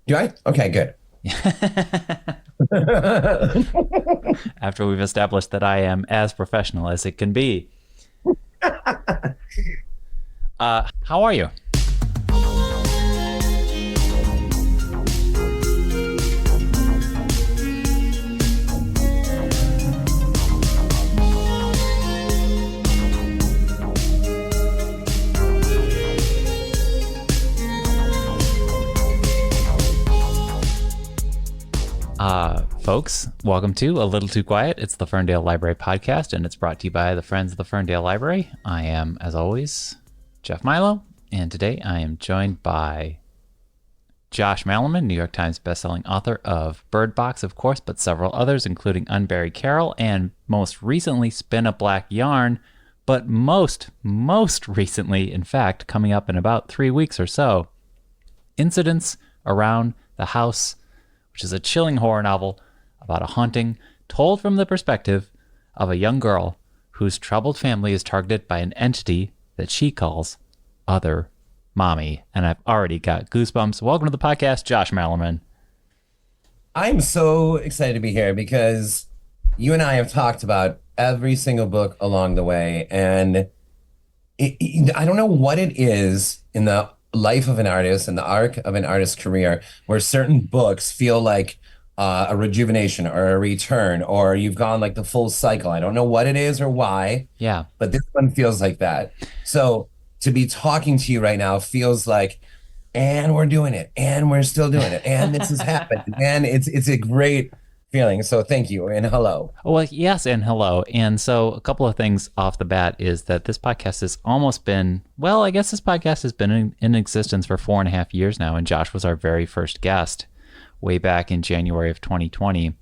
Do I? Okay, good. After we've established that I am as professional as it can be. How are you? Folks, welcome to A Little Too Quiet. It's the Ferndale Library podcast, and it's brought to you by the Friends of the Ferndale Library. I am, as always, Jeff Milo, and today I am joined by Josh Malerman, New York Times bestselling author of Bird Box, of course, but several others, including Unburied Carol, and most recently, Spin a Black Yarn, but most recently, in fact, coming up in about 3 weeks or so, Incidents Around the House, which is a chilling horror novel about a haunting told from the perspective of a young girl whose troubled family is targeted by an entity that she calls Other Mommy. And I've already got goosebumps. Welcome to the podcast, Josh Malerman. I'm so excited to be here because you and I have talked about every single book along the way. And I don't know what it is in the life of an artist and the arc of an artist's career where certain books feel like a rejuvenation or a return, or you've gone like the full cycle. I don't know what it is or why. Yeah. But this one feels like that. So to be talking to you right now feels like, and we're doing it, and we're still doing it, and this has happened, and it's a great feeling. So thank you, and hello. Well, yes, and hello. And so a couple of things off the bat is that this podcast has almost been, well, I guess this podcast has been in existence for 4.5 years now, and Josh was our very first guest way back in January of 2020.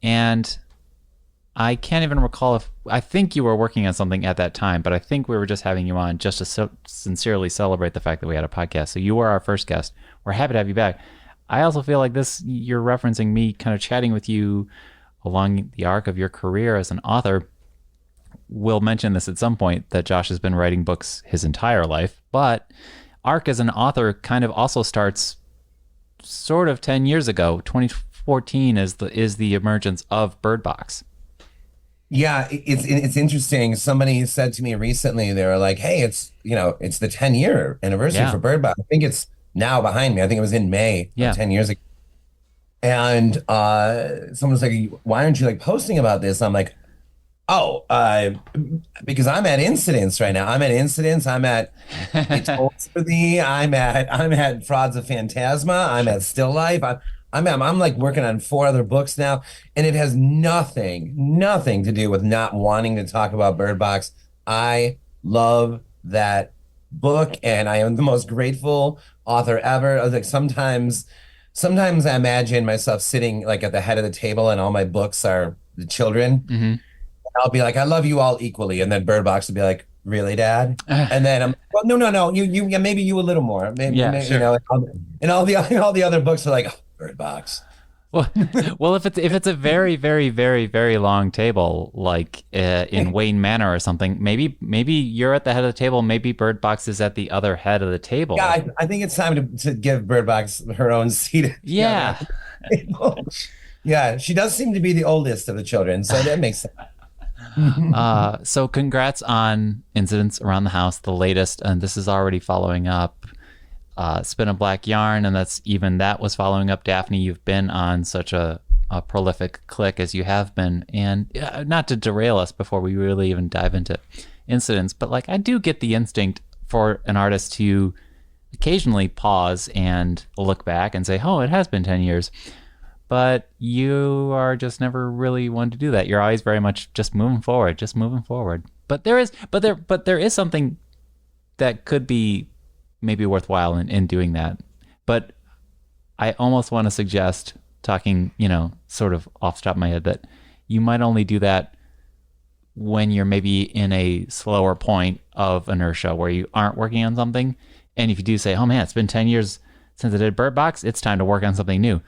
And I can't even recall if, I think you were working on something at that time, but I think we were just having you on just to sincerely celebrate the fact that we had a podcast. So you were our first guest. We're happy to have you back. I also feel like this, you're referencing me kind of chatting with you along the arc of your career as an author. We'll mention this at some point, that Josh has been writing books his entire life, but arc as an author kind of also starts sort of 10 years ago. 2014 is the emergence of Bird Box. Yeah, it's interesting. Somebody said to me recently, they were like, "Hey, it's it's the 10-year anniversary for Bird Box. I think it's now behind me. I think it was in May, 10 years ago." And someone's like, "Why aren't you like posting about this?" I'm like, "Oh, because I'm at Incidents right now. I'm at Incidents. I'm at It's for Thee. I'm at Frauds of Phantasma. I'm at Still Life. I'm like working on 4 other books now, and it has nothing to do with not wanting to talk about Bird Box. I love that book, and I am the most grateful author ever. I was like, sometimes I imagine myself sitting like at the head of the table, and all my books are the children. Mm-hmm. I'll be like, "I love you all equally," and then Bird Box will be like, "Really, Dad?" And then I'm, "Well, no, you, yeah, maybe you a little more, maybe, Sure. and all the other books are like, "Oh, Bird Box." Well, if it's a very, very, very, very long table, like in Wayne Manor or something, maybe you're at the head of the table. Maybe Bird Box is at the other head of the table. Yeah, I think it's time to give Bird Box her own seat. Yeah. Yeah, she does seem to be the oldest of the children, so that makes sense. So congrats on Incidents Around the House, the latest, and this is already following up Spin a Black Yarn, and that was following up Daphne. You've been on such a prolific click as you have been, and not to derail us before we really even dive into Incidents, but like I do get the instinct for an artist to occasionally pause and look back and say, "Oh, it has been 10 years." But you are just never really one to do that. You're always very much just moving forward. But there is something that could be maybe worthwhile in doing that. But I almost want to suggest, talking, sort of off the top of my head, that you might only do that when you're maybe in a slower point of inertia where you aren't working on something. And if you do say, "Oh man, it's been 10 years since I did Bird Box, it's time to work on something new."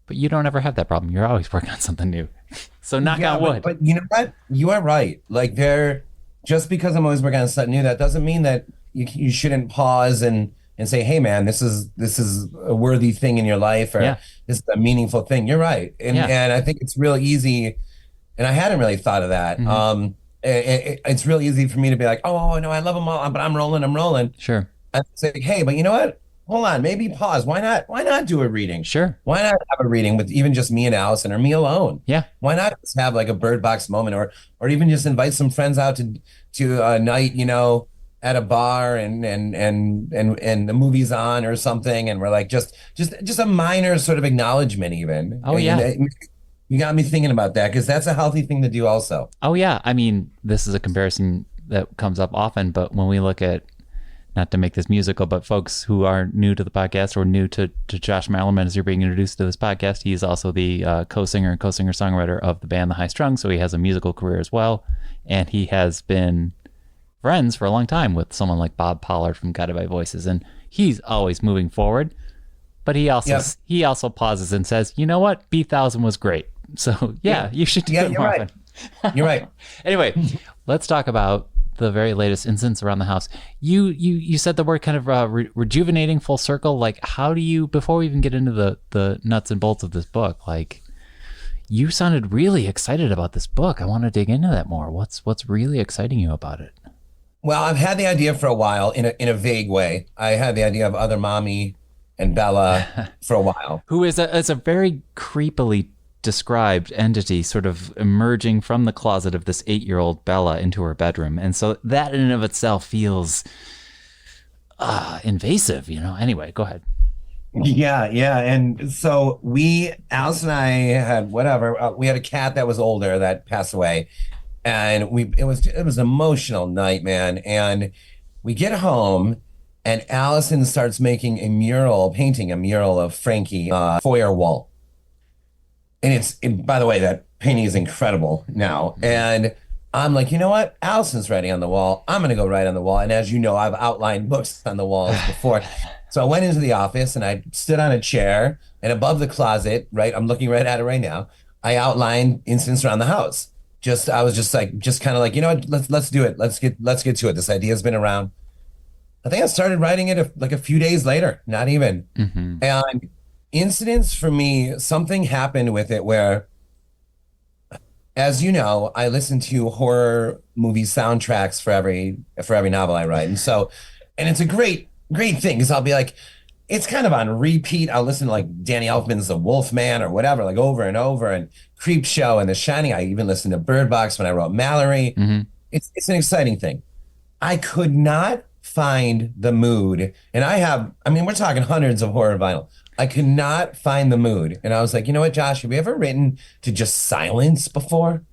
But you don't ever have that problem. You're always working on something new. So knock on wood. But you know what? You are right. Like just because I'm always working on something new, that doesn't mean that you shouldn't pause and and say, hey man, this is a worthy thing in your life, or Yeah. this is a meaningful thing. You're right. Yeah. And I think it's real easy, and I hadn't really thought of that. Hmm. It's real easy for me to be like, oh no, I love them all, but I'm rolling. Sure. And say, hey, but you know what? Hold on, maybe pause. Why not do a reading? Sure. Why not have a reading with even just me and Allison, or me alone? Yeah. Why not just have like a bird box moment, or even just invite some friends out to a night, at a bar, and the movie's on or something, and we're like just a minor sort of acknowledgement even. Oh, yeah. You got me thinking about that, because that's a healthy thing to do also. Oh, yeah. I mean, this is a comparison that comes up often, but when we look at, not to make this musical, but folks who are new to the podcast or new to Josh Malerman as you're being introduced to this podcast, he's also the co-singer and co-singer-songwriter of the band The High Strung, so he has a musical career as well, and he has been friends for a long time with someone like Bob Pollard from Guided by Voices, and he's always moving forward, but he also pauses and says, you know what, B1000 was great, so you should do it more often. You're right. Anyway, let's talk about the very latest incidents around the house. You said the word kind of rejuvenating, full circle. Like, how do you, before we even get into the nuts and bolts of this book, like, you sounded really excited about this book. I want to dig into that more. What's really exciting you about it? Well, I've had the idea for a while in a vague way. I had the idea of Other Mommy and Bela for a while. Who is a very creepily described entity sort of emerging from the closet of this 8-year-old Bela into her bedroom. And so that in and of itself feels invasive, Anyway, go ahead. Yeah. And so Alice and I had we had a cat that was older that passed away. And it was an emotional night, man. And we get home, and Allison starts painting a mural of Frankie foyer wall. And by the way, that painting is incredible now. And I'm like, you know what? Allison's writing on the wall. I'm going to go write on the wall. And as you know, I've outlined books on the walls before. So I went into the office and I stood on a chair, and above the closet, right, I'm looking right at it right now, I outlined incidents around the house. I was just kind of like, you know what? Let's do it. Let's get to it. This idea's been around. I think I started writing it like a few days later, not even. Mm-hmm. And incidents for me, something happened with it where, as you know, I listen to horror movie soundtracks for every novel I write. And it's a great thing, because I'll be like, it's kind of on repeat. I'll listen to like Danny Elfman's The Wolfman or whatever, like over and over, and Creepshow and The Shining. I even listened to Bird Box when I wrote Mallory. Mm-hmm. It's an exciting thing. I could not find the mood. And we're talking hundreds of horror vinyl. I could not find the mood. And I was like, you know what, Josh, have you ever written to just silence before?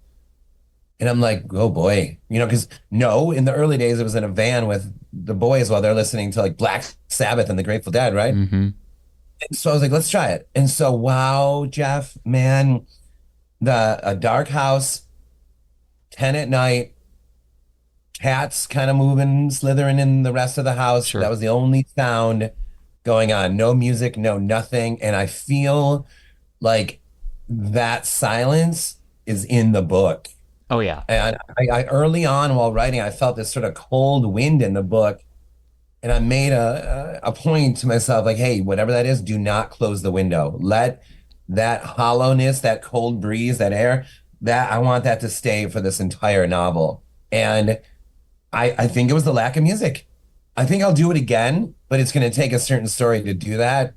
And I'm like, oh boy, because in the early days, it was in a van with the boys while they're listening to like Black Sabbath and the Grateful Dead, right? Mm-hmm. And so I was like, let's try it. And so, wow, Jeff, man, a dark house, 10 at night, cats kind of moving, slithering in the rest of the house. Sure. That was the only sound going on. No music, no nothing. And I feel like that silence is in the book. Oh, yeah. And I early on while writing, I felt this sort of cold wind in the book. And I made a point to myself, like, hey, whatever that is, do not close the window. Let that hollowness, that cold breeze, that air, I want that to stay for this entire novel. And I think it was the lack of music. I think I'll do it again, but it's going to take a certain story to do that.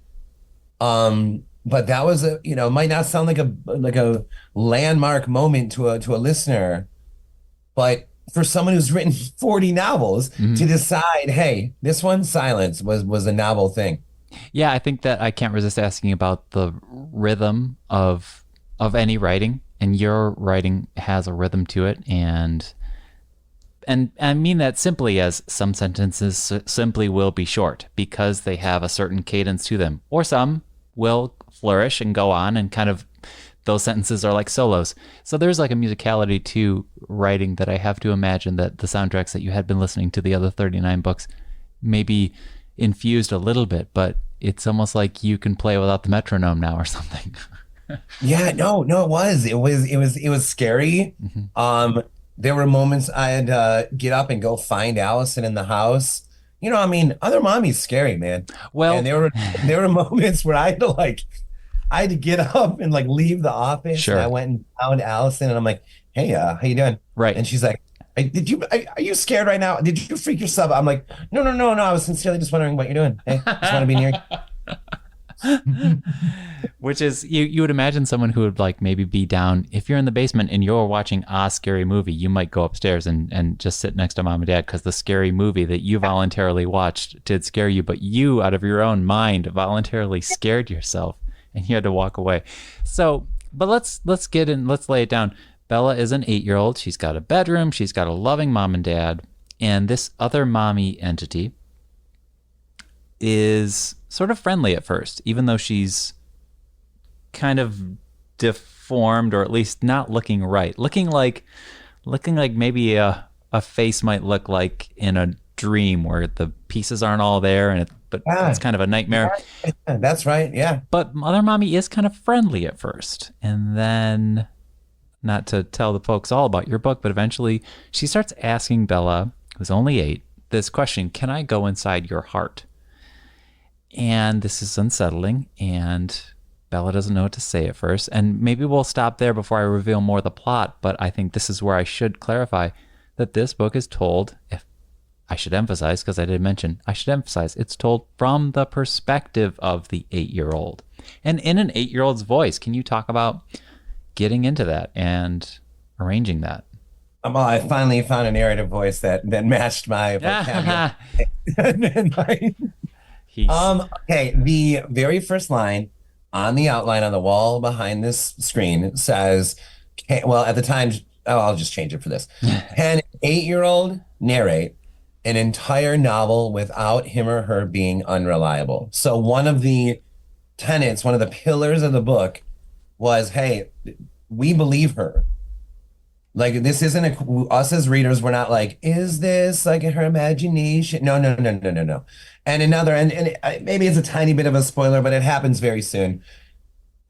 But that was might not sound like a landmark moment to a listener, but for someone who's written 40 novels, mm-hmm. to decide, hey, this one, silence, was a novel thing. Yeah, I think that I can't resist asking about the rhythm of any writing, and your writing has a rhythm to it, and I mean that simply as some sentences simply will be short because they have a certain cadence to them, or some will flourish and go on, and kind of those sentences are like solos. So there's like a musicality to writing that I have to imagine that the soundtracks that you had been listening to the other 39 books maybe infused a little bit, but it's almost like you can play without the metronome now or something. Yeah, no, it was scary. Mm-hmm. There were moments I had to get up and go find Allison in the house, I mean, other mommy's scary, man. And Well, there were moments where I had to get up and like leave the office, and I sure. went and found Allison, and I'm like, "Hey, how you doing?" Right. And she's like, Are you scared right now? Did you freak yourself?" I'm like, "No, no, no, no. I was sincerely just wondering what you're doing. Hey, just want to be near you." Which is you would imagine someone who would like maybe be down if you're in the basement and you're watching a scary movie, you might go upstairs and just sit next to mom and dad because the scary movie that you voluntarily watched did scare you, but you out of your own mind voluntarily scared yourself and you had to walk away. So, but let's lay it down. Bella is an 8-year-old. She's got a bedroom. She's got a loving mom and dad. And this other mommy entity is sort of friendly at first, even though she's kind of deformed or at least not looking right. Looking like maybe a face might look like in a dream where the pieces aren't all there but it's kind of a nightmare. Yeah, that's right. Yeah. But Mother Mommy is kind of friendly at first. And then, not to tell the folks all about your book, but eventually she starts asking Bella, who's only 8, this question: can I go inside your heart? And this is unsettling, and Bella doesn't know what to say at first. And maybe we'll stop there before I reveal more of the plot, but I think this is where I should clarify that this book is told, if I should emphasize, because I did mention, I should emphasize, it's told from the perspective of the 8-year-old. And in an 8-year-old's voice, can you talk about getting into that and arranging that? Well, I finally found a narrative voice that matched my vocabulary. Okay, the very first line on the outline on the wall behind this screen says, well, at the time, I'll just change it for this. Can an 8-year-old narrate an entire novel without him or her being unreliable? So one of the tenets, one of the pillars of the book was, hey, we believe her. Like, this isn't us as readers, we're not like, is this like her imagination? No, no, no, no, no, no. And maybe it's a tiny bit of a spoiler, but it happens very soon.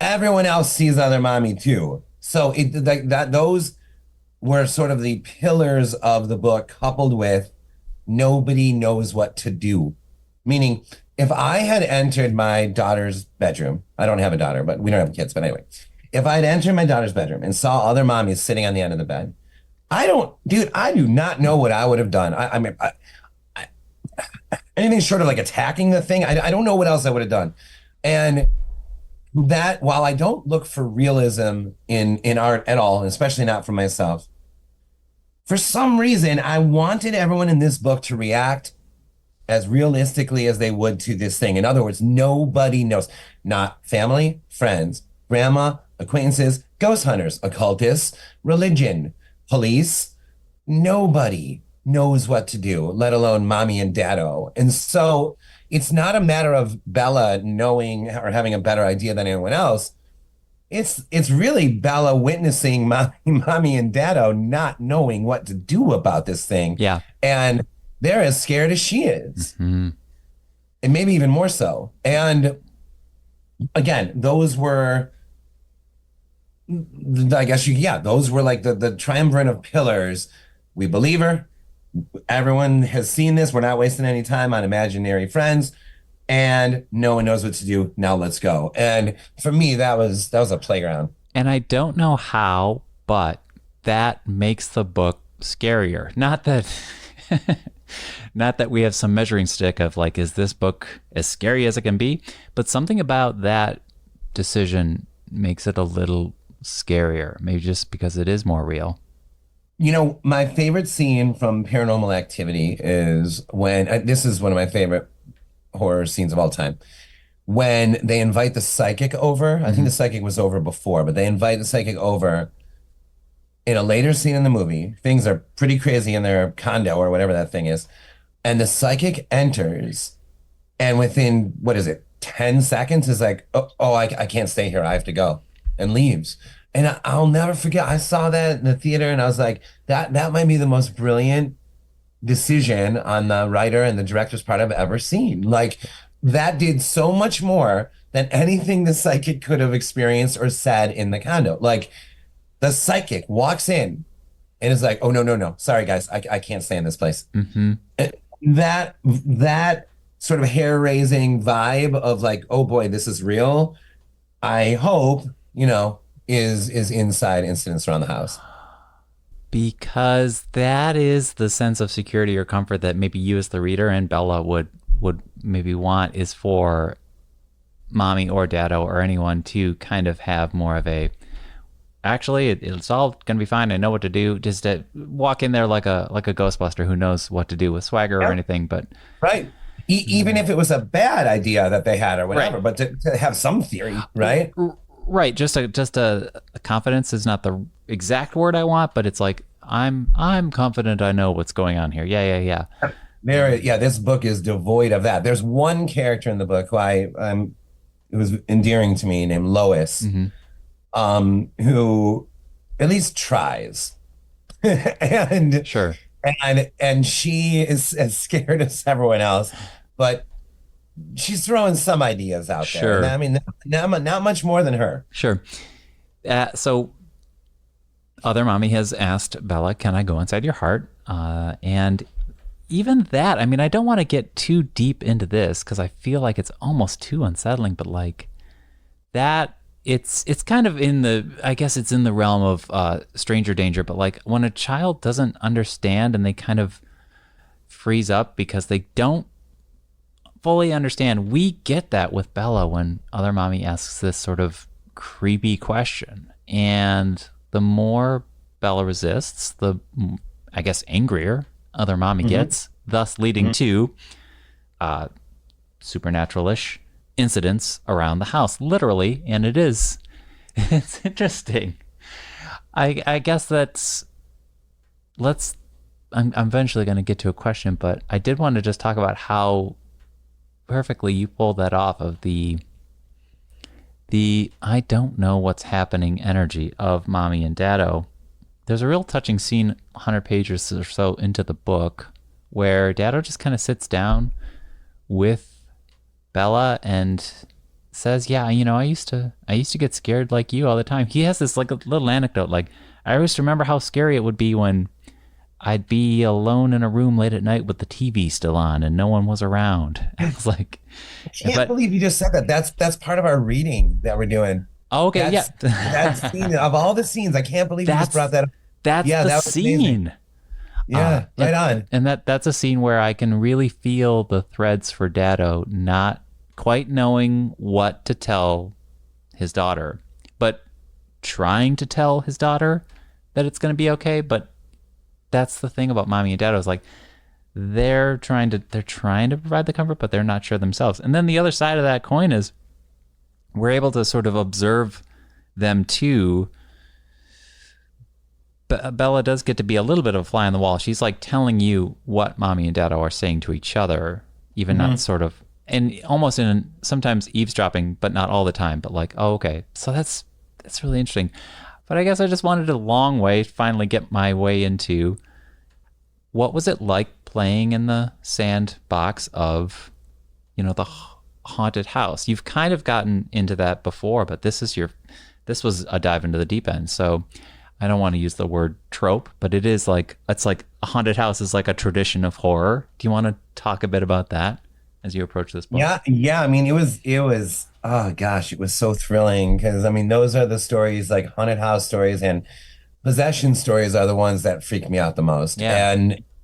Everyone else sees other mommy too. So those were sort of the pillars of the book, coupled with nobody knows what to do. Meaning, if I had entered my daughter's bedroom, I don't have a daughter, but we don't have kids, but anyway, if I'd entered my daughter's bedroom and saw other mommies sitting on the end of the bed, I do not know what I would have done. I mean, anything short of like attacking the thing, I don't know what else I would have done. And that, while I don't look for realism in art at all, especially not for myself, for some reason, I wanted everyone in this book to react as realistically as they would to this thing. In other words, nobody knows. Not family, friends, grandma, acquaintances, ghost hunters, occultists, religion, police. Nobody knows what to do, let alone mommy and daddo. And so it's not a matter of Bella knowing or having a better idea than anyone else. It's really Bella witnessing mommy and daddo not knowing what to do about this thing. Yeah. And they're as scared as she is. Mm-hmm. And maybe even more so. And again, those were, I guess those were like the triumvirate of pillars. We believe her. Everyone has seen this. We're not wasting any time on imaginary friends. And no one knows what to do. Now let's go. And for me, that was a playground. And I don't know how, but that makes the book scarier. Not that not that we have some measuring stick of like, is this book as scary as it can be? But something about that decision makes it a little scarier, maybe just because it is more real. My favorite scene from Paranormal Activity is when, this is one of my favorite horror scenes of all time, when they invite the psychic over. Mm-hmm. I think the psychic was over before, but they invite the psychic over in a later scene in the movie. Things are pretty crazy in their condo or whatever that thing is. And the psychic enters, and within, 10 seconds is like, I can't stay here. I have to go, and leaves. And I'll never forget. I saw that in the theater, and I was like, that might be the most brilliant decision on the writer and the director's part I've ever seen. Like, that did so much more than anything the psychic could have experienced or said in the condo. Like, the psychic walks in and is like, oh, no. Sorry, guys. I can't stay in this place. Mm-hmm. that sort of hair-raising vibe of like, oh boy, this is real. I hope, is inside incidents around the house. Because that is the sense of security or comfort that maybe you as the reader and Bella would maybe want, is for mommy or daddo or anyone to kind of have more of a, actually it's all gonna be fine, I know what to do, just to walk in there like a ghostbuster who knows what to do with swagger or Yep. anything. But Right. Even if it was a bad idea that they had or right, whatever, but to have some theory, right? right, just a confidence is not the exact word I want, but it's like I'm confident I know what's going on here. Yeah. This book is devoid of that. There's one character in the book who it was endearing to me, named Lois, Mm-hmm. who at least tries. and Sure. and she is as scared as everyone else, but she's throwing some ideas out there. Sure. And I mean, not much more than her. Sure. So other mommy has asked Bella, can I go inside your heart? And even that, I mean, I don't want to get too deep into this because I feel like it's almost too unsettling, but like that, it's kind of in the, I guess it's in the realm of stranger danger, but like when a child doesn't understand and they kind of freeze up because they don't fully understand. We get that with Bella when other mommy asks this sort of creepy question. And the more Bella resists, the, I guess, angrier other mommy gets, thus leading to supernatural-ish incidents around the house, literally. And it's interesting. I guess I'm eventually going to get to a question, but I did want to just talk about how perfectly you pulled that off of the I don't know what's happening energy of mommy and daddo. There's a real touching scene 100 pages or so into the book where daddo just kind of sits down with Bella and says, yeah, I used to get scared like you all the time. He has this like a little anecdote, like, I always remember how scary it would be when I'd be alone in a room late at night with the TV still on and no one was around. I was like, I can't believe you just said that. That's part of our reading that we're doing. oh, okay, That's, yeah. that scene of all the scenes. I can't believe you just brought that up. That's Yeah, the that was amazing. scene. Yeah, right on. And that's a scene where I can really feel the threads for Daddo not quite knowing what to tell his daughter, but trying to tell his daughter that it's going to be okay. But that's the thing about mommy and Daddo, is like they're trying to provide the comfort, but they're not sure themselves. And then the other side of that coin is we're able to sort of observe them too. Bella does get to be a little bit of a fly on the wall. She's like telling you what mommy and daddo are saying to each other, even not sort of, and almost in sometimes eavesdropping, but not all the time. But like, oh, okay, so that's really interesting. But I guess I just wanted a long way finally get my way into what was it like playing in the sandbox of, the haunted house. You've kind of gotten into that before, but this was a dive into the deep end. So I don't want to use the word trope, but it's like a haunted house is like a tradition of horror. Do you want to talk a bit about that as you approach this book? Yeah. I mean, it was. Oh gosh, it was so thrilling because I mean, those are the stories, like haunted house stories and possession stories, are the ones that freak me out the most. Yeah.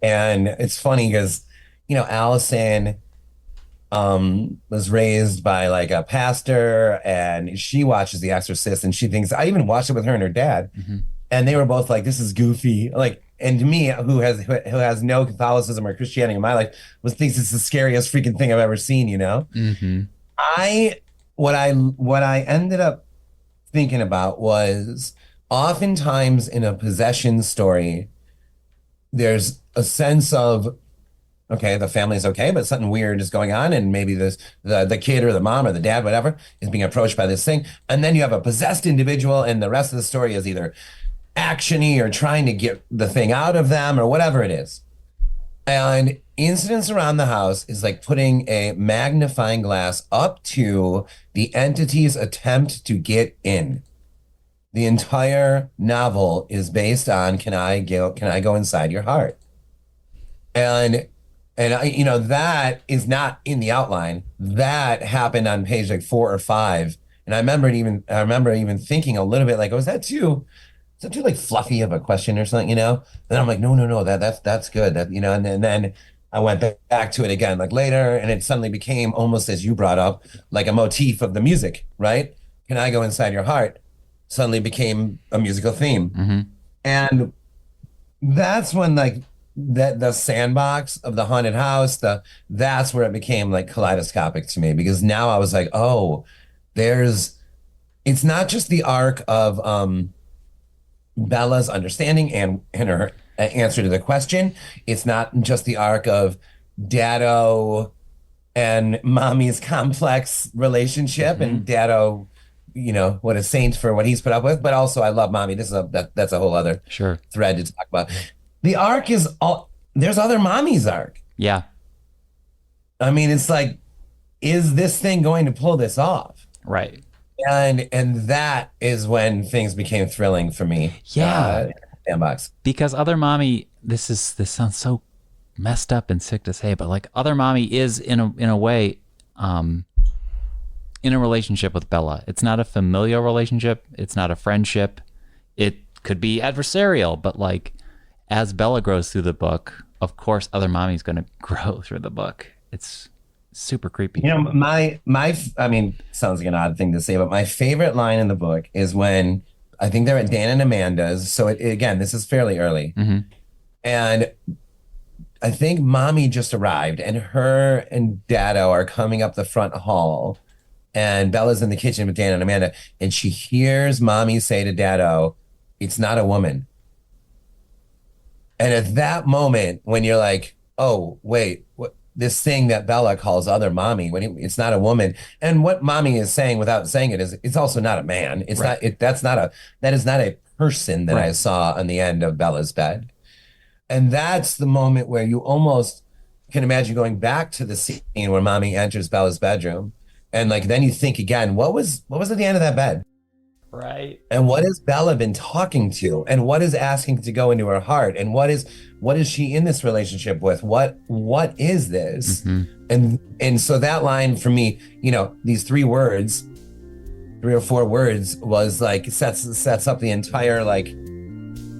And it's funny because Allison was raised by like a pastor, and she watches The Exorcist, and she thinks, I even watched it with her and her dad. And they were both like, this is goofy. Like, and to me, who has no Catholicism or Christianity in my life, thinks it's the scariest freaking thing I've ever seen, What I ended up thinking about was, oftentimes in a possession story, there's a sense of, okay, the family's okay, but something weird is going on, and maybe the kid or the mom or the dad, whatever, is being approached by this thing. And then you have a possessed individual, and the rest of the story is either actiony or trying to get the thing out of them or whatever it is. And incidents around the house is like putting a magnifying glass up to the entity's attempt to get in. The entire novel is based on, can I go inside your heart? And And that is not in the outline. That happened on page like 4 or 5. And I remember even thinking a little bit like, oh, is that too like fluffy of a question or something, Then I'm like, no, no, no, that's good. And then I went back to it again like later, and it suddenly became almost as you brought up, like a motif of the music, right? Can I go inside your heart? Suddenly became a musical theme. Mm-hmm. And that's when like that the sandbox of the haunted house, that's where it became like kaleidoscopic to me, because now I was like, oh, there's it's not just the arc of Bella's understanding and her answer to the question. It's not just the arc of Dado and Mommy's complex relationship, Mm-hmm. and Dado, what a saint for what he's put up with. But also, I love Mommy. That's a whole other Sure. thread to talk about. The arc is all. There's other Mommy's arc. Yeah. I mean, it's like, is this thing going to pull this off? Right. And that is when things became thrilling for me. Yeah. Sandbox. Because Other Mommy, this sounds so messed up and sick to say, but like Other Mommy is in a way in a relationship with Bella. It's not a familial relationship. It's not a friendship. It could be adversarial, but like as Bella grows through the book, of course, Other Mommy's going to grow through the book. It's super creepy. I mean, sounds like an odd thing to say, but my favorite line in the book is when I think they're at Dan and Amanda's. So again, this is fairly early. Mm-hmm. And I think Mommy just arrived, and her and Dado are coming up the front hall, and Bella's in the kitchen with Dan and Amanda, and she hears Mommy say to Dado, "It's not a woman." And at that moment, when you're like, oh, wait, this thing that Bela calls Other Mommy, it's not a woman. And what Mommy is saying without saying it is, it's also not a man. It's right. that is not a person that right. I saw on the end of Bella's bed. And that's the moment where you almost can imagine going back to the scene where Mommy enters Bella's bedroom. And like, then you think again, what was at the end of that bed? Right. And what has Bela been talking to? And what is asking to go into her heart? And what is she in this relationship with? What is this? Mm-hmm. And so that line for me, these 3 or 4 words was like sets up the entire like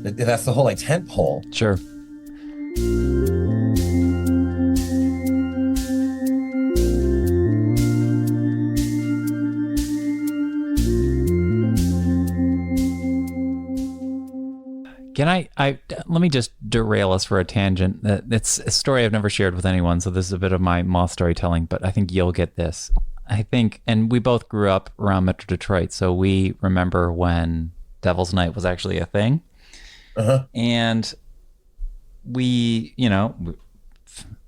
that's the whole like tent pole. Sure. Can I let me just derail us for a tangent. It's a story I've never shared with anyone, so this is a bit of my moth storytelling, but I think you'll get this. I think, and we both grew up around Metro Detroit, so we remember when Devil's Night was actually a thing. Uh-huh. And we,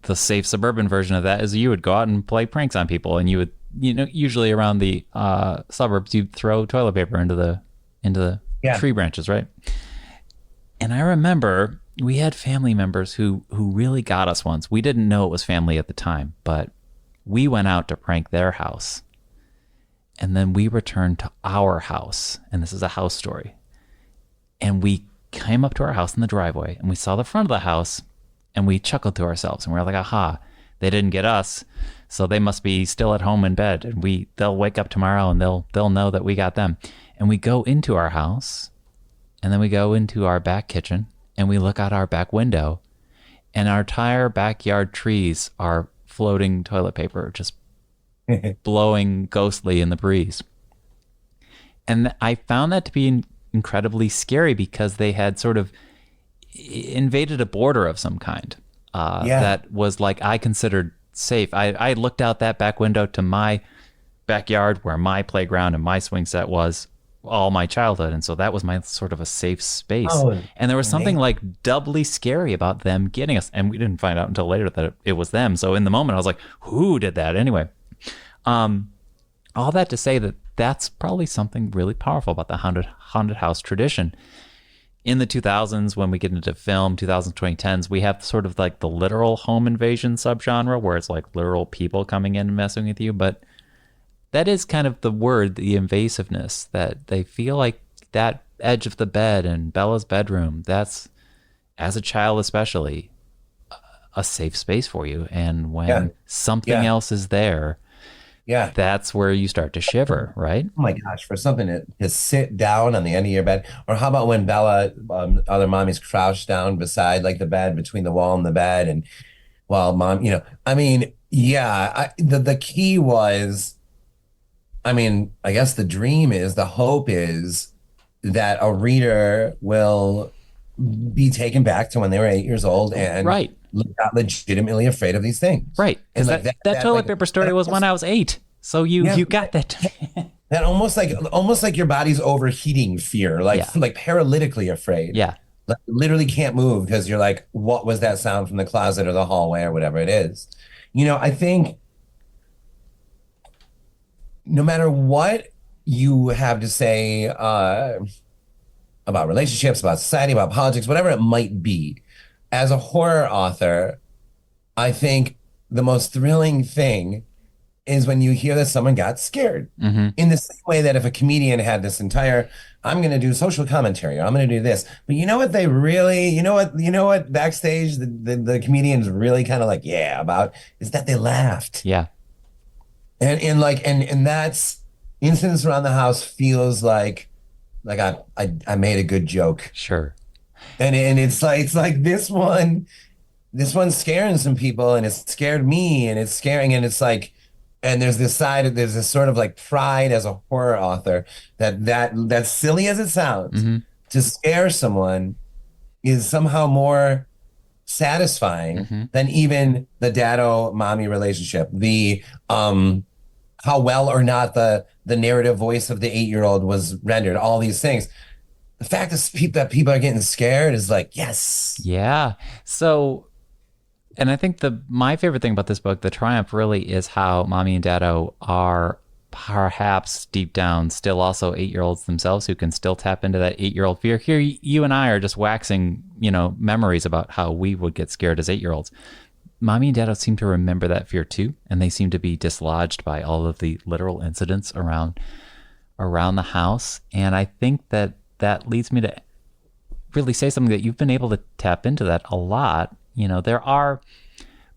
the safe suburban version of that is you would go out and play pranks on people, and you would, usually around the suburbs, you'd throw toilet paper into the tree branches, right? And I remember we had family members who really got us once. We didn't know it was family at the time, but we went out to prank their house. And then we returned to our house. And this is a house story. And we came up to our house in the driveway, and we saw the front of the house, and we chuckled to ourselves. And we were like, aha, they didn't get us, so they must be still at home in bed. And they'll wake up tomorrow and they'll know that we got them. And we go into our house, and then we go into our back kitchen, and we look out our back window, and our entire backyard trees are floating toilet paper, just blowing ghostly in the breeze. And I found that to be incredibly scary, because they had sort of invaded a border of some kind that was like I considered safe. I looked out that back window to my backyard where my playground and my swing set was all my childhood, and so that was my sort of a safe space. And there was something like doubly scary about them getting us, and we didn't find out until later that it was them. So in the moment I was like, who did that anyway? All that to say that that's probably something really powerful about the haunted house tradition. In the 2000s, when we get into film, 2000s, 2010s, we have sort of like the literal home invasion subgenre, where it's like literal people coming in and messing with you. But that is kind of the word, the invasiveness, that they feel like that edge of the bed in Bella's bedroom, that's, as a child especially, a safe space for you. And Yeah. when something Yeah. else is there, Yeah. that's where you start to shiver, right? Oh my gosh, for something to sit down on the end of your bed. Or how about when Bella, other mommy's crouched down beside like the bed, between the wall and the bed, and while mom, I mean, yeah, the key was, I mean, I guess the hope is that a reader will be taken back to when they were 8 years old and Right. not legitimately afraid of these things. Right. Because And like that toilet like paper story was when I was 8. So you got that. that almost like your body's overheating fear, like Yeah. like paralytically afraid. Yeah. Like literally can't move because you're like, what was that sound from the closet or the hallway or whatever it is? I think no matter what you have to say about relationships, about society, about politics, whatever it might be, as a horror author, I think the most thrilling thing is when you hear that someone got scared. Mm-hmm. In the same way that if a comedian had this entire, I'm going to do social commentary, or I'm going to do this, but you know what they really, you know what backstage the comedians really kind of like, yeah, about is that they laughed. Yeah. And that's Incidents Around the House feels like I made a good joke. Sure. And it's like this one's scaring some people, and it's scared me, and it's scaring, and it's like, and there's this sort of like pride as a horror author that silly as it sounds, Mm-hmm. to scare someone is somehow more satisfying Mm-hmm. than even the dado mommy relationship. The how well or not the narrative voice of the 8-year-old was rendered, all these things. The fact that people are getting scared is like, yes. Yeah. So, and I think my favorite thing about this book, the triumph, really is how Mommy and Dado are perhaps deep down still also 8-year-olds themselves who can still tap into that 8-year-old fear. Here, you and I are just waxing, memories about how we would get scared as 8-year-olds. Mommy and Dado seem to remember that fear too, and they seem to be dislodged by all of the literal incidents around the house. And I think that leads me to really say something, that you've been able to tap into that a lot. There are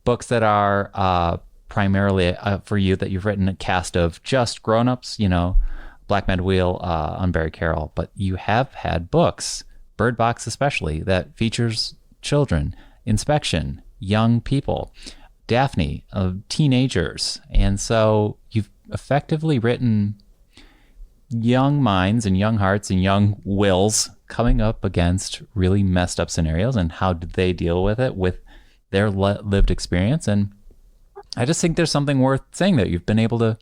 books that are primarily for you that you've written a cast of just grown-ups, Black Man Wheel, Unburied Carol, but you have had books, Bird Box especially, that features children, Inspection, young people, Daphne, teenagers. And so you've effectively written young minds and young hearts and young wills coming up against really messed up scenarios, and how did they deal with it with their lived experience. And I just think there's something worth saying, that you've been able to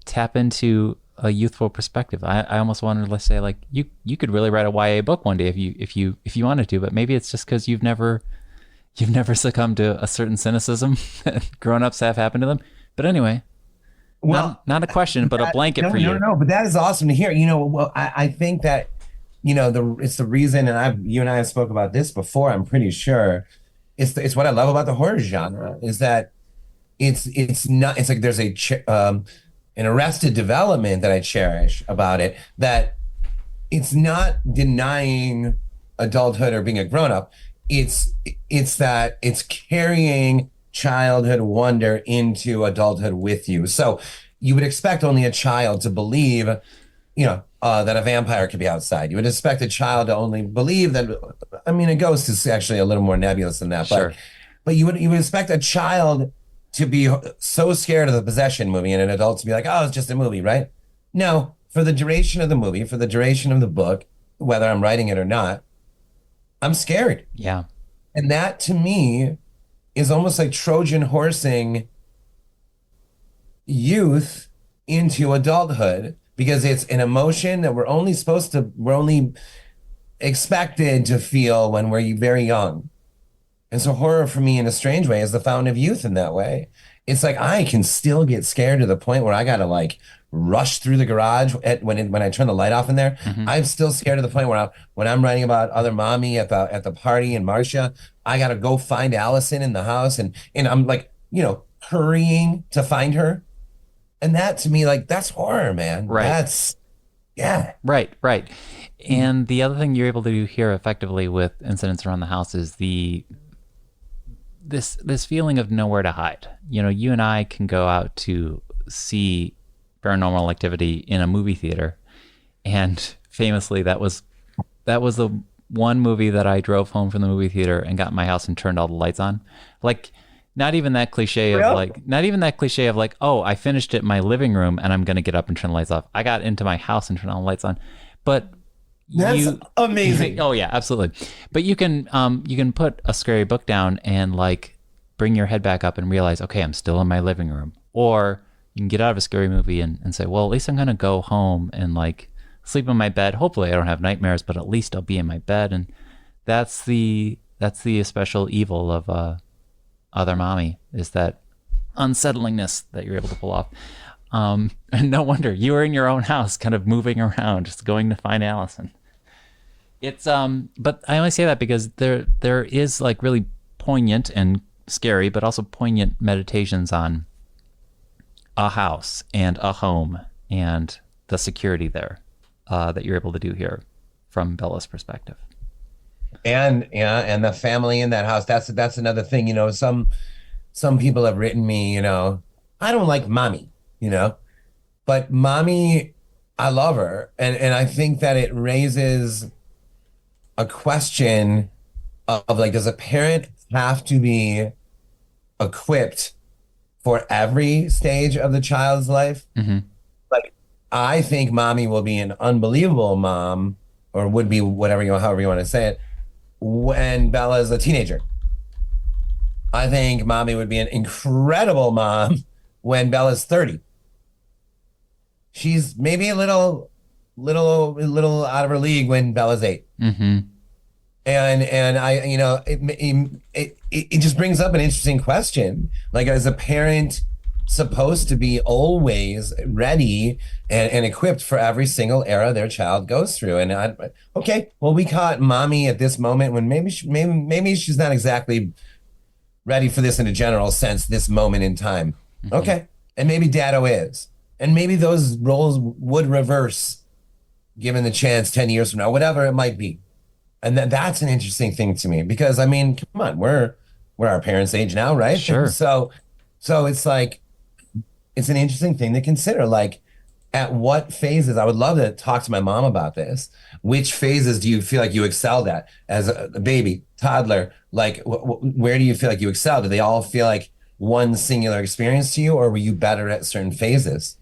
tap into a youthful perspective. I almost wanted to say, like, you could really write a YA book one day if you wanted to, but maybe it's just because you've never succumbed to a certain cynicism that grown-ups have happened to them. But anyway, well, not a question, but a blanket for you. No, but that is awesome to hear. Well, I think that, it's the reason, and you and I have spoke about this before, I'm pretty sure. It's what I love about the horror genre, is that it's not, it's like there's an arrested development that I cherish about it, that it's not denying adulthood or being a grown-up. It's that it's carrying childhood wonder into adulthood with you. So you would expect only a child to believe, that a vampire could be outside. You would expect a child to only believe that, a ghost is actually a little more nebulous than that. Sure. But you would expect a child to be so scared of the possession movie, and an adult to be like, oh, it's just a movie, right? No, for the duration of the movie, for the duration of the book, whether I'm writing it or not, I'm scared. Yeah. And that to me is almost like Trojan horsing youth into adulthood, because it's an emotion that we're only expected to feel when we're very young. And so horror for me, in a strange way, is the fountain of youth in that way. It's like I can still get scared to the point where I got to like rush through the garage when I turn the light off in there. Mm-hmm. I'm still scared to the point where when I'm writing about other mommy at the party and Marcia, I got to go find Allison in the house, and I'm like, hurrying to find her. And that to me, like, that's horror, man. Right. That's, yeah. Right. And the other thing you're able to do here effectively with Incidents Around the House is the this feeling of nowhere to hide. You and I can go out to see Paranormal Activity in a movie theater, and famously that was the one movie that I drove home from the movie theater and got in my house and turned all the lights on. Like, not even that cliche of like, oh, I finished it in my living room and I'm gonna get up and turn the lights off. I got into my house and turned all the lights on. But that's amazing. Oh yeah, absolutely. But you can put a scary book down and like bring your head back up and realize, okay, I'm still in my living room. Or you can get out of a scary movie and say, well, at least I'm gonna go home and like sleep in my bed. Hopefully I don't have nightmares, but at least I'll be in my bed. And that's the especial evil of Other Mommy, is that unsettlingness that you're able to pull off. And no wonder you were in your own house, kind of moving around, just going to find Allison. It's but I only say that because there is like really poignant and scary, but also poignant meditations on a house and a home and the security there that you're able to do here from Bela's perspective. And the family in that house. That's another thing. Some people have written me, I don't like mommy, but mommy, I love her. And I think that it raises a question of like, does a parent have to be equipped for every stage of the child's life? Mm-hmm. Like, I think mommy will be an unbelievable mom, or would be, however you want to say it, when Bela is a teenager. I think mommy would be an incredible mom when Bella's 30. She's maybe a little out of her league when Bella's 8. Mm-hmm. And I, it just brings up an interesting question. Like, is a parent supposed to be always ready and equipped for every single era their child goes through? And we caught mommy at this moment when maybe she's not exactly ready for this in a general sense, this moment in time. Mm-hmm. Okay. And maybe Dado is. And maybe those roles would reverse given the chance 10 years from now, whatever it might be. And that's an interesting thing to me, because I mean, come on, we're our parents' age now, right? Sure. So it's like, it's an interesting thing to consider. Like, at what phases, I would love to talk to my mom about this. Which phases do you feel like you excelled at as a baby, toddler? Like, where do you feel like you excelled? Do they all feel like one singular experience to you, or were you better at certain phases?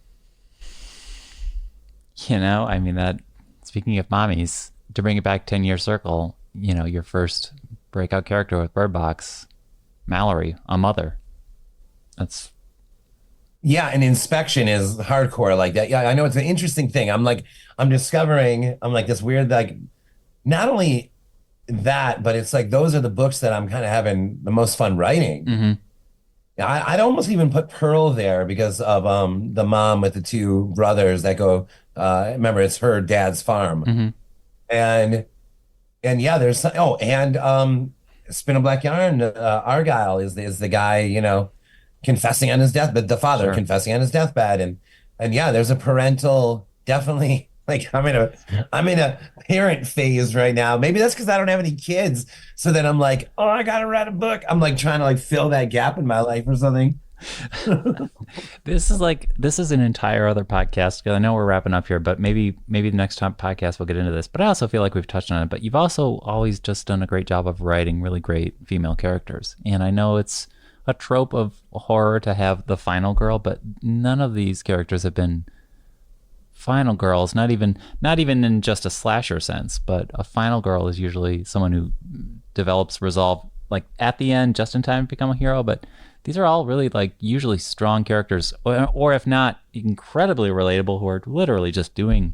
I mean, that, speaking of mommies, to bring it back 10-year circle, your first breakout character with Bird Box, Mallory, a mother. That's... Yeah, and inspection is hardcore like that. Yeah, I know, it's an interesting thing. I'm discovering this weird, like, not only that, but it's like those are the books that I'm kind of having the most fun writing. Mm-hmm. I'd almost even put Pearl there because of the mom with the two brothers that go, remember, it's her dad's farm. Mm-hmm. And yeah, there's Spin a Black Yarn, Argyle is the guy, confessing on his deathbed, the father Sure. confessing on his deathbed. And yeah, there's a parental, definitely, like, I'm in a parent phase right now. Maybe that's because I don't have any kids. So then I'm like, oh, I gotta write a book. I'm like trying to like fill that gap in my life or something. This is an entire other podcast, because I know we're wrapping up here, but maybe the next time podcast we'll get into this. But I also feel like we've touched on it. But you've also always just done a great job of writing really great female characters. And I know it's a trope of horror to have the final girl, but none of these characters have been final girls, not even in just a slasher sense, but a final girl is usually someone who develops resolve like at the end just in time to become a hero. But these are all really like usually strong characters, or if not incredibly relatable, who are literally just doing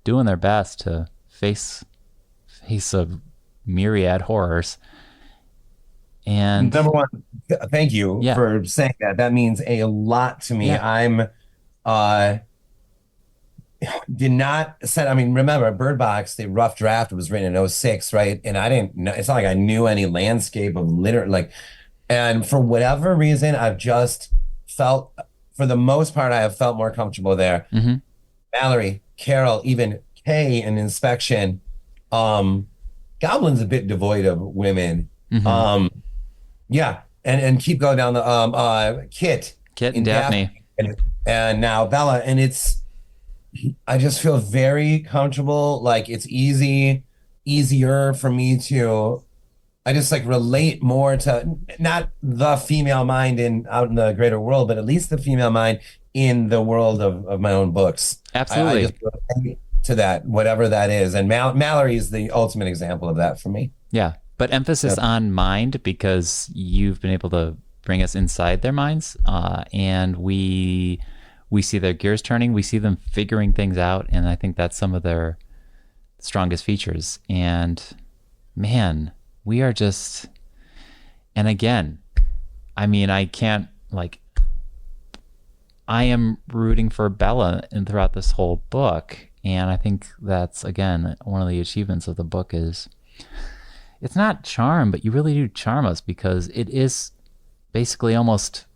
their best to face a myriad horrors. And number one, thank you for saying that. That means a lot to me. Yeah. I'm did not set. I mean, remember, Bird Box, the rough draft was written in 06, right? And I didn't know, it's not like I knew any landscape of and for whatever reason, I've just felt, for the most part, I have felt more comfortable there. Mm-hmm. Mallory, Carol, even Kay in Inspection. Goblin's a bit devoid of women. Mm-hmm. Yeah, and keep going down the Kit Kit and in Daphne. Daphne and now Bella, and it's I just feel very comfortable. Like it's easier for me to. I just like relate more to not the female mind in out in the greater world, but at least the female mind in the world of my own books. I Absolutely. just relate to that, whatever that is. And Mallory is the ultimate example of that for me. Yeah. But emphasis Yeah. on mind because you've been able to bring us inside their minds. And we see their gears turning, we see them figuring things out. And I think that's some of their strongest features. And man, we are just, and again, I mean, I can't like, I am rooting for Bella and throughout this whole book. And I think that's, again, one of the achievements of the book is it's not charm, but you really do charm us because it is basically almost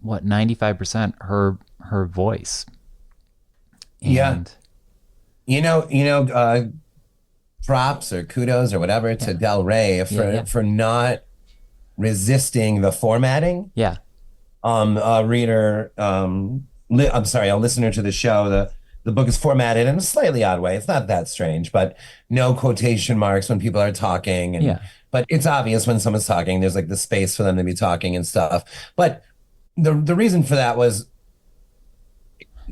what 95% her voice. Yeah. And Props or kudos or whatever to Del Rey for not resisting the formatting. Yeah. A reader, I'm sorry, a listener to the show, the book is formatted in a slightly odd way. It's not that strange, but no quotation marks when people are talking. But it's obvious when someone's talking, there's like the space for them to be talking and stuff. But the reason for that was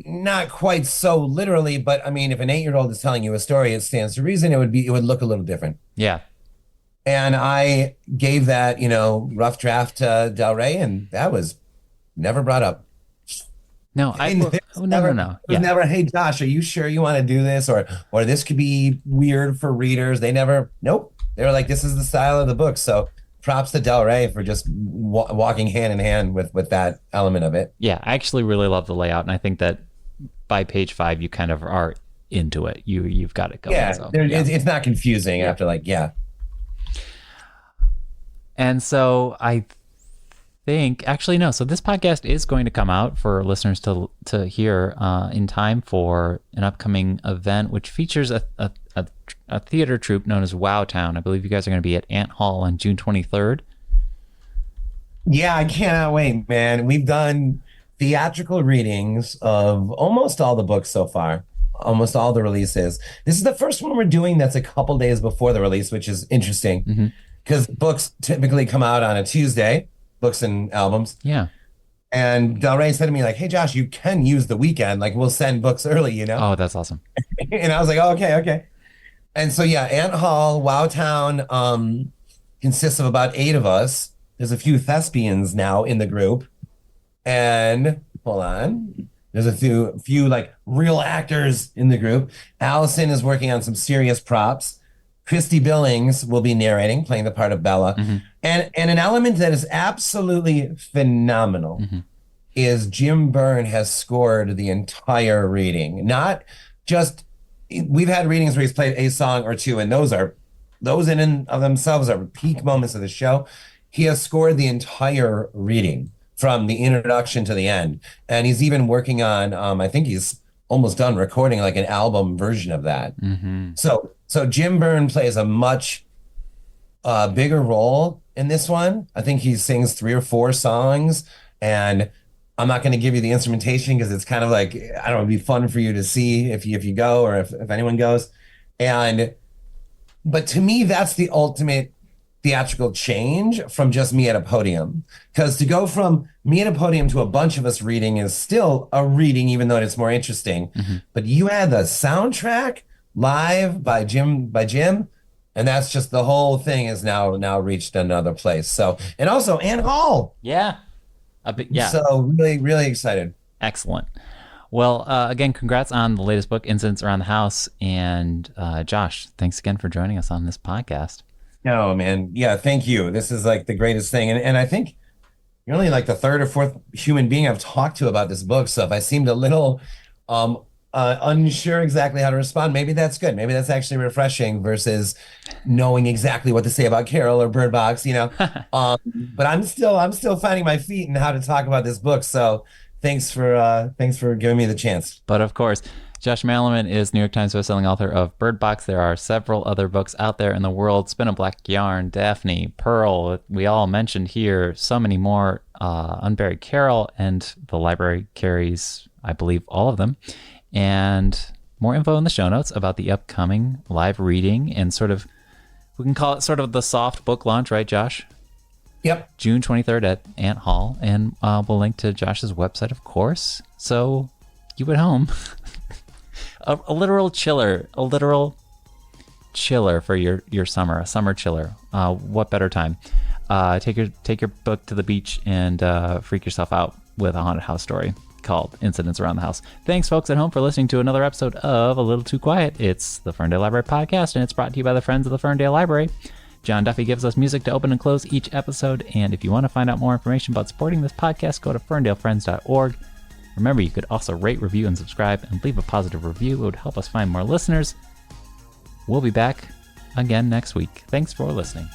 not quite so literally, but I mean, if an 8-year-old is telling you a story, it stands to reason it would look a little different. Yeah. And I gave that, rough draft to Del Rey, and that was never brought up. No, no. It was never, hey Josh, are you sure you want to do this? Or this could be weird for readers. They never, nope. They were like, this is the style of the book. So props to Del Rey for just walking hand in hand with that element of it. Yeah, I actually really love the layout. And I think that by page 5, you kind of are into it. You've got it going. Yeah, so, it's not confusing after And so I think actually no. So this podcast is going to come out for listeners to hear in time for an upcoming event, which features a theater troupe known as Wow Town. I believe you guys are going to be at Ant Hall on June 23rd. Yeah, I cannot wait, man. We've done theatrical readings of almost all the books so far, almost all the releases. This is the first one we're doing that's a couple days before the release, which is interesting because books typically come out on a Tuesday, books and albums. Yeah. And Del Rey said to me, like, hey, Josh, you can use the weekend. Like, we'll send books early, Oh, that's awesome. And I was like, oh, okay. And so, yeah, Ant Hall, Wow Town consists of about 8 of us. There's a few thespians now in the group. And hold on, there's a few like real actors in the group. Allison is working on some serious props. Christy Billings will be narrating, playing the part of Bella. And an element that is absolutely phenomenal is Jim Byrne has scored the entire reading. Not just, we've had readings where he's played a song or two, and those in and of themselves are peak moments of the show. He has scored the entire reading from the introduction to the end. And he's even working on, I think he's almost done recording like an album version of that. So Jim Byrne plays a much bigger role in this one. I think he sings 3 or 4 songs, and I'm not going to give you the instrumentation because it's kind of like, I don't know, it'd be fun for you to see if you go or if anyone goes. But to me, that's the ultimate theatrical change from just me at a podium, because to go from me at a podium to a bunch of us reading is still a reading, even though it's more interesting. But you had the soundtrack live by Jim, and that's just, the whole thing is now reached another place. So, and also Ant Hall. Yeah. So really, really excited. Excellent. Well, again, congrats on the latest book, Incidents Around the House. And Josh, thanks again for joining us on this podcast. No, man. Yeah, thank you. This is like the greatest thing. And I think you're only like the 3rd or 4th human being I've talked to about this book. So if I seemed a little unsure exactly how to respond, maybe that's good. Maybe that's actually refreshing versus knowing exactly what to say about Carol or Bird Box, but I'm still finding my feet in how to talk about this book. So thanks for giving me the chance. But of course, Josh Malerman is New York Times bestselling author of Bird Box. There are several other books out there in the world. Spin a Black Yarn, Daphne, Pearl, we all mentioned here. So many more. Unburied Carol, and the library carries, I believe, all of them. And more info in the show notes about the upcoming live reading and sort of, we can call it sort of the soft book launch, right, Josh? Yep. June 23rd at Ant Hall. And we'll link to Josh's website, of course. So you at home, a literal chiller for your summer, a summer chiller. What better time? Take your book to the beach and freak yourself out with a haunted house story called Incidents Around the House. Thanks, folks at home, for listening to another episode of A Little Too Quiet. It's the Ferndale Library Podcast, and it's brought to you by the Friends of the Ferndale Library. John Duffy gives us music to open and close each episode, and if you want to find out more information about supporting this podcast, go to ferndalefriends.org. Remember, you could also rate, review, and subscribe, and leave a positive review. It would help us find more listeners. We'll be back again next week. Thanks for listening.